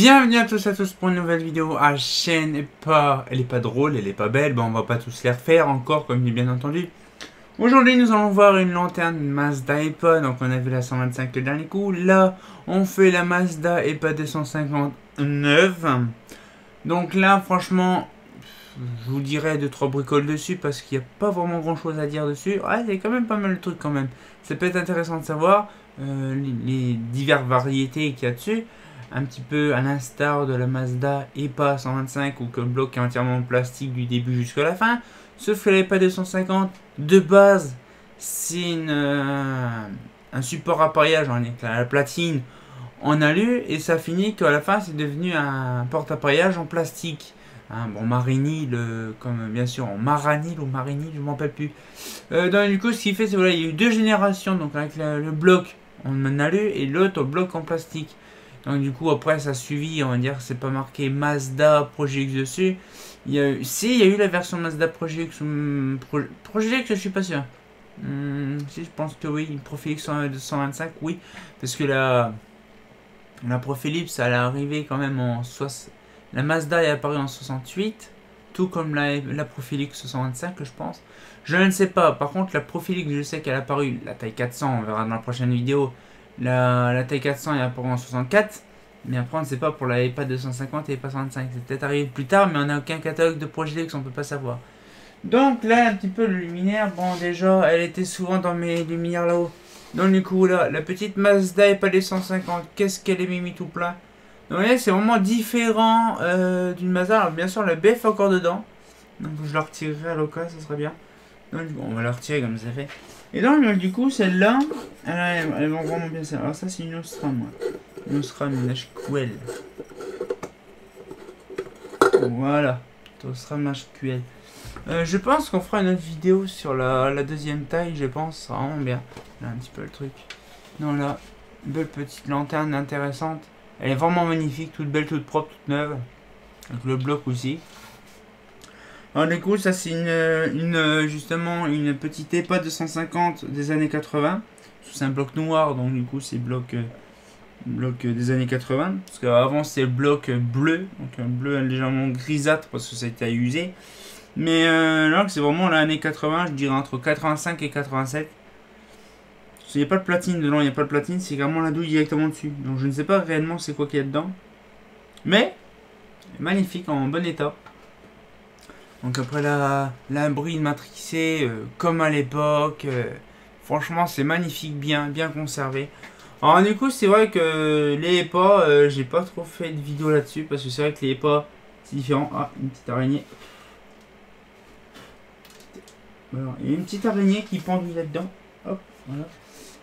Bienvenue à tous pour une nouvelle vidéo à chaîne. Elle est pas drôle, elle est pas belle, bon on va pas tous les refaire encore comme bien entendu. Aujourd'hui nous allons voir une lanterne Mazda EPA, donc on a vu la 125 le dernier coup. Là on fait la Mazda EPA 259. Donc là franchement je vous dirais 2-3 bricoles dessus parce qu'il n'y a pas vraiment grand chose à dire dessus. Ouais, il y a quand même pas mal de trucs quand même. Ça peut être intéressant de savoir les diverses variétés qu'il y a dessus. Un petit peu à l'instar de la Mazda EPA 125 où le bloc est entièrement en plastique du début jusqu'à la fin. Sauf que l'EPA 250 de base c'est un support appareillage avec la platine en alu et ça finit qu'à la fin c'est devenu un porte-appareillage en plastique. Hein, bon, Marinil, comme bien sûr en Maranil ou Marinil, je m'en rappelle plus. Donc, du coup, ce qui fait, c'est voilà, il y a eu deux générations, donc avec le bloc en alu et l'autre au bloc en plastique. Donc, du coup, après, ça a suivi, on va dire, c'est pas marqué Mazda Projet X dessus. Il y a eu la version Mazda Projet X, Projet X, je suis pas sûr. Si, je pense que oui, Profil X 225, oui, parce que la Profil X, elle est arrivée quand même en 60. La Mazda est apparue en 68, tout comme la Profil X 125 je pense. Je ne sais pas, par contre la Profil X je sais qu'elle est apparue, la taille 400, on verra dans la prochaine vidéo. La taille 400 est apparue en 64, mais après on ne sait pas pour la EPA 250 et EPA 125. C'est peut-être arrivé plus tard, mais on n'a aucun catalogue de Projet X, on ne peut pas savoir. Donc là un petit peu le luminaire, bon déjà elle était souvent dans mes luminaires là-haut. Donc du coup là, la petite Mazda EPA 250, qu'est-ce qu'elle est mis tout plein. Donc vous voyez, c'est vraiment différent d'une Mazda. Alors bien sûr, la BF est encore dedans. Donc je la retirerai à l'occasion, ça serait bien. Donc on va la retirer comme ça fait. Et donc du coup, celle-là, elle va vraiment bien servir. Alors ça, c'est une Osram. Une Osram, une HQL. Voilà. Osram HQL. Je pense qu'on fera une autre vidéo sur la deuxième taille, je pense. Ça sera vraiment bien. Là, un petit peu le truc. Donc là, une belle petite lanterne intéressante. Elle est vraiment magnifique, toute belle, toute propre, toute neuve. Avec le bloc aussi. Alors du coup, ça c'est justement une petite EPA 250 des années 80. C'est un bloc noir, donc du coup c'est bloc des années 80. Parce qu'avant c'est le bloc bleu, donc un bleu légèrement grisâtre parce que ça a été usé. Mais là c'est vraiment l'année 80, je dirais entre 85 et 87. Il n'y a pas de platine dedans, il n'y a pas de platine, c'est vraiment la douille directement dessus. Donc je ne sais pas réellement c'est quoi qu'il y a dedans. Mais, magnifique, en bon état. Donc après la bride matrixée, comme à l'époque. Franchement c'est magnifique, bien conservé. Alors du coup c'est vrai que les EPA, j'ai pas trop fait de vidéo là-dessus. Parce que c'est vrai que les EPA c'est différent. Ah, une petite araignée. Alors, il y a une petite araignée qui pendouille là-dedans. Hop, voilà.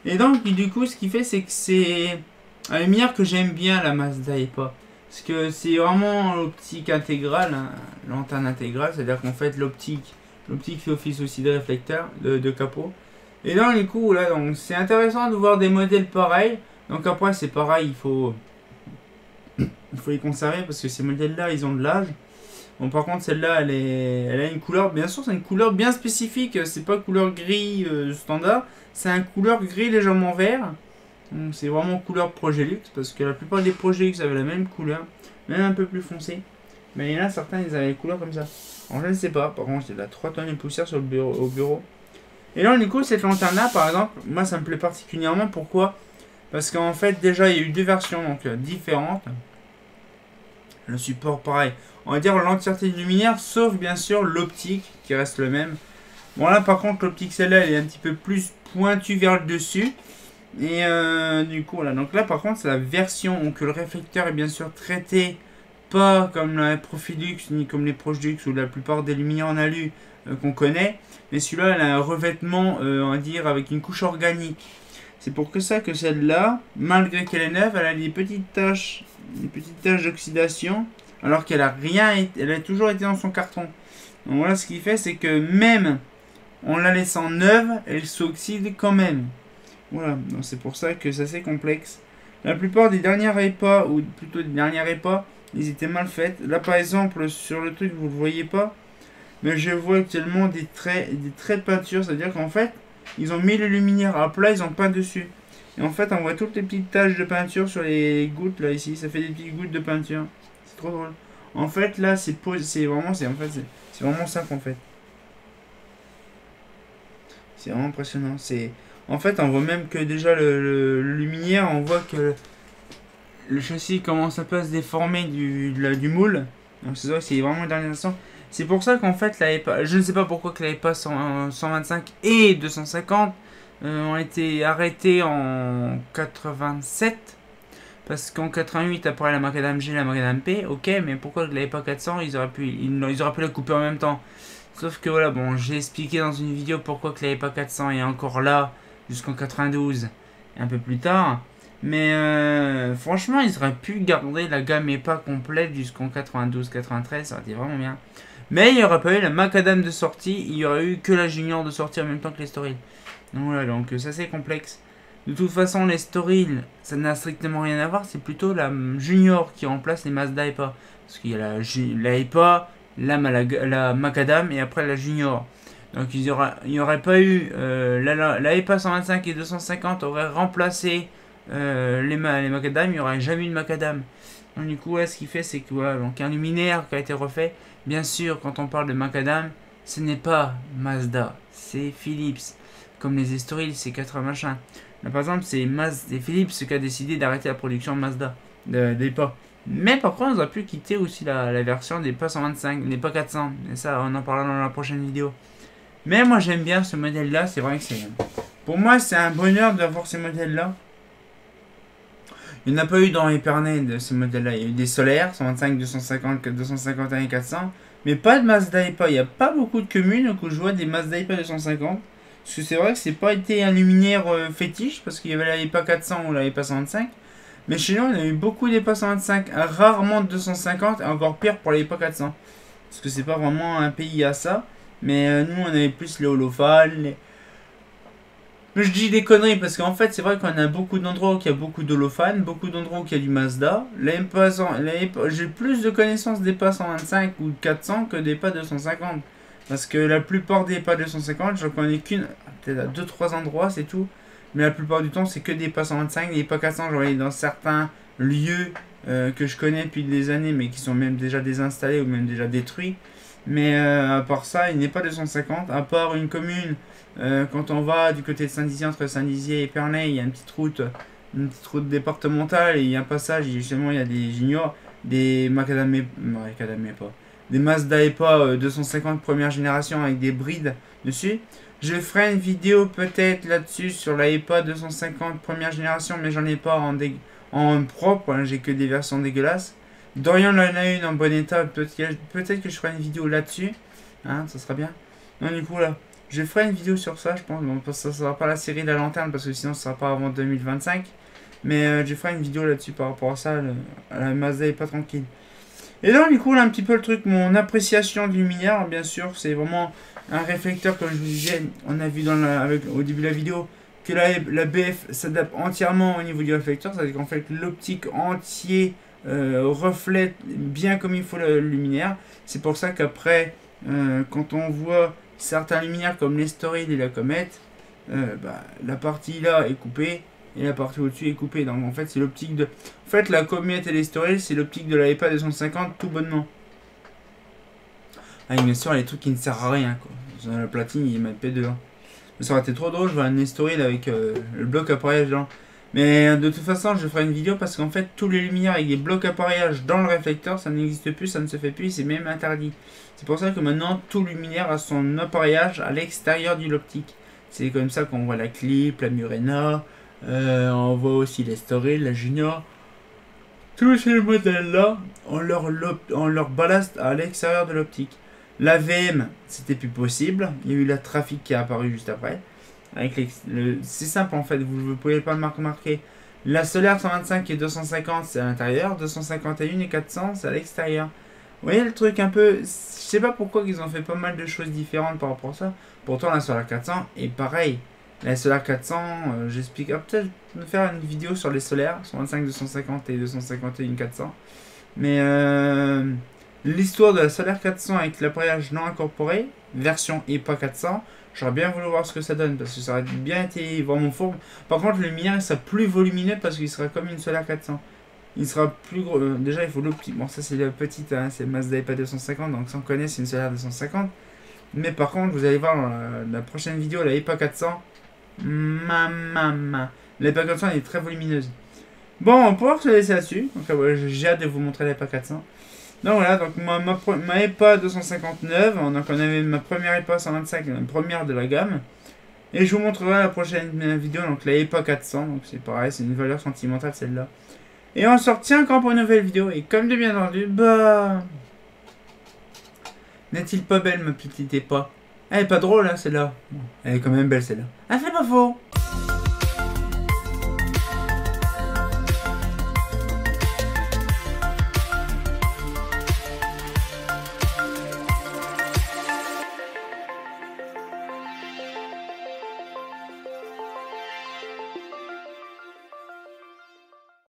Et donc, du coup, ce qui fait, c'est que c'est un lumière que j'aime bien, la Mazda EPA. Parce que c'est vraiment l'optique intégrale, hein, lanterne intégrale, c'est-à-dire qu'en fait, l'optique fait office aussi de réflecteur, de capot. Et donc, du coup, là, donc c'est intéressant de voir des modèles pareils. Donc après, c'est pareil, il faut les conserver parce que ces modèles-là, ils ont de l'âge. Bon, par contre, celle-là, elle a une couleur, bien sûr, c'est une couleur bien spécifique. C'est pas couleur gris standard, c'est un couleur gris légèrement vert. Donc, c'est vraiment couleur Projet Luxe, parce que la plupart des Projet Luxe avaient la même couleur, même un peu plus foncée. Mais il y en a certains, ils avaient les couleurs comme ça. Alors, je ne sais pas, par contre, j'ai de la 3 tonnes de poussière sur le au bureau. Et là, du coup, cette lanterne-là, par exemple, moi, ça me plaît particulièrement. Pourquoi? Parce qu'en fait, déjà, il y a eu deux versions donc différentes. Le support, pareil. On va dire l'entièreté du luminaire, sauf bien sûr l'optique qui reste le même. Bon là par contre l'optique celle-là elle est un petit peu plus pointue vers le dessus. Et du coup voilà, donc là par contre c'est la version où le réflecteur est bien sûr traité pas comme la Profilux ni comme les Projux ou la plupart des luminaires en alu qu'on connaît. Mais celui-là elle a un revêtement on va dire avec une couche organique. C'est pour que ça que celle-là, malgré qu'elle est neuve, elle a des petites taches d'oxydation. Alors qu'elle a elle a toujours été dans son carton. Donc voilà ce qui fait, c'est que même en la laissant neuve, elle s'oxyde quand même. Voilà, donc c'est pour ça que c'est assez complexe. La plupart des dernières EPA, ou plutôt des dernières EPA, ils étaient mal faites. Là par exemple, sur le truc, vous ne le voyez pas. Mais je vois actuellement des traits de peinture, c'est-à-dire qu'en fait, ils ont mis le luminaire à plat, ils ont peint dessus. Et en fait, on voit toutes les petites taches de peinture sur les gouttes, là, ici. Ça fait des petites gouttes de peinture. C'est trop drôle. En fait, là, c'est vraiment, c'est vraiment ça qu'on fait. C'est vraiment impressionnant. En fait, on voit même que déjà le luminaire, on voit que le châssis commence un peu à se déformer du moule. Donc c'est ça, c'est vraiment le dernier instant. C'est pour ça qu'en fait, je ne sais pas pourquoi que la EPA 125 et 250 ont été arrêtés en 87. Parce qu'en 88, après la Macadam G, la Macadam P, ok, mais pourquoi la EPA 400, ils auraient pu la couper en même temps. Sauf que voilà, bon, j'ai expliqué dans une vidéo pourquoi que la EPA 400 est encore là jusqu'en 92 et un peu plus tard. Mais franchement, ils auraient pu garder la gamme EPA complète jusqu'en 92-93, ça aurait été vraiment bien. Mais il n'y aurait pas eu la Macadam de sortie, il n'y aurait eu que la Junior de sortie en même temps que les Storil. Donc voilà, donc ça c'est complexe. De toute façon, les Storil, ça n'a strictement rien à voir, c'est plutôt la Junior qui remplace les Mazda EPA. Parce qu'il y a la EPA, la Macadam et après la Junior. Donc il n'y aurait pas eu la EPA 125 et 250 auraient remplacé les Macadam, il n'y aurait jamais eu de Macadam. Donc du coup, ouais, ce qu'il fait, c'est que voilà, donc un luminaire qui a été refait. Bien sûr, quand on parle de Macadam, ce n'est pas Mazda, c'est Philips. Comme les Estoril, c'est 4 machins. Là, par exemple, c'est Philips qui a décidé d'arrêter la production de Mazda, d'EPA. Mais par contre, on aurait pu quitter aussi la version des EPA 125, des EPA 400. Et ça, on en parlera dans la prochaine vidéo. Mais moi, j'aime bien ce modèle-là, c'est vrai que c'est... Pour moi, c'est un bonheur d'avoir ces modèles-là. Il n'y en a pas eu dans Épernay de ces modèles-là. Il y a eu des solaires, 125, 250, 251 et 400. Mais pas de Mazda EPA. Il n'y a pas beaucoup de communes où je vois des Mazda EPA 250. Parce que c'est vrai que c'est pas été un luminaire fétiche. Parce qu'il y avait la EPA 400 ou la EPA 125. Mais chez nous, on a eu beaucoup d'EPA 125. Rarement de 250. Et encore pire pour les EPA 400. Parce que c'est pas vraiment un pays à ça. Mais nous, on avait plus les holophales, Je dis des conneries parce qu'en fait, c'est vrai qu'on a beaucoup d'endroits où il y a beaucoup d'holophanes, beaucoup d'endroits où il y a du Mazda. J'ai plus de connaissances des EPA 125 ou 400 que des EPA 250. Parce que la plupart des EPA 250, j'en connais qu'une, peut-être à 2-3 endroits, c'est tout. Mais la plupart du temps, c'est que des EPA 125. Les EPA 400, j'en ai dans certains lieux que je connais depuis des années, mais qui sont même déjà désinstallés ou même déjà détruits. Mais à part ça, il n'est pas 250, à part une commune. Quand on va du côté de Saint-Dizier, entre Saint-Dizier et Épernay, il y a une petite route départementale et il y a un passage, et justement il y a des juniors, des Macadam EPA, des Mazda EPA 250 première génération avec des brides dessus. Je ferai une vidéo peut-être là-dessus sur la EPA 250 première génération, mais j'en ai pas en propre, hein, j'ai que des versions dégueulasses. Dorian en a une en bon état, peut-être que je ferai une vidéo là-dessus, hein, ça sera bien. Non, du coup là, je ferai une vidéo sur ça, je pense. Bon, ça sera pas la série de la lanterne parce que sinon ça sera pas avant 2025. Mais je ferai une vidéo là-dessus par rapport à ça. La Mazda est pas tranquille. Et donc du coup là un petit peu le truc, mon appréciation du luminaire, bien sûr, c'est vraiment un réflecteur comme je vous disais. On a vu au début de la vidéo que la BF s'adapte entièrement au niveau du réflecteur. C'est-à-dire qu'en fait l'optique entier reflète bien comme il faut le luminaire. C'est pour ça qu'après, quand on voit certains luminaires comme l'Estoril et la comète, la partie là est coupée et la partie au-dessus est coupée. Donc en fait c'est l'optique de... En fait la comète et l'Estoril c'est l'optique de la EPA 250 tout bonnement. Ah bien sûr les trucs qui ne servent à rien quoi. Sur la platine ils mettent P2. Hein. Ça aurait été trop drôle, je vois un Estoril avec le bloc appareillage dedans. Mais de toute façon je ferai une vidéo parce qu'en fait tous les luminaires avec des blocs appareillage dans le réflecteur ça n'existe plus, ça ne se fait plus, c'est même interdit. C'est pour ça que maintenant tout luminaire a son appareillage à l'extérieur de l'optique. C'est comme ça qu'on voit la Clip, la Murena, on voit aussi l'Estoril, la Junior. Tous ces modèles là ont leur ballast à l'extérieur de l'optique. La VM c'était plus possible, il y a eu la Trafic qui est apparue juste après. C'est simple en fait, vous ne pouvez pas le remarquer. La Solaire 125 et 250 c'est à l'intérieur, 251 et 400 c'est à l'extérieur. Vous voyez le truc un peu... Je sais pas pourquoi ils ont fait pas mal de choses différentes par rapport à ça. Pourtant la Solaire 400 est pareil. La Solaire 400, j'explique... peut-être faire une vidéo sur les solaires, 125, 250 et 251, 400. Mais l'histoire de la Solaire 400 avec l'appareillage non incorporé, version EPA 400. J'aurais bien voulu voir ce que ça donne parce que ça aurait bien été vraiment fourbe. Par contre, le mien il sera plus volumineux parce qu'il sera comme une Solaire 400. Il sera plus gros. Déjà, il faut l'optique. Bon, ça c'est la petite, hein, c'est Mazda EPA 250. Donc, sans connaître, c'est une Solaire 250. Mais par contre, vous allez voir dans la prochaine vidéo, la EPA 400. La EPA 400 elle est très volumineuse. Bon, on va pouvoir se laisser là-dessus. Donc, j'ai hâte de vous montrer la EPA 400. Donc voilà, donc ma EPA 259, donc on avait ma première EPA 125, la première de la gamme. Et je vous montrerai la prochaine vidéo, donc la EPA 400, donc c'est pareil, c'est une valeur sentimentale celle-là. Et on se retient encore pour une nouvelle vidéo, et comme de bien entendu, bah... N'est-il pas belle ma petite EPA? Elle est pas drôle hein celle-là. Elle est quand même belle celle-là. Ah c'est pas faux.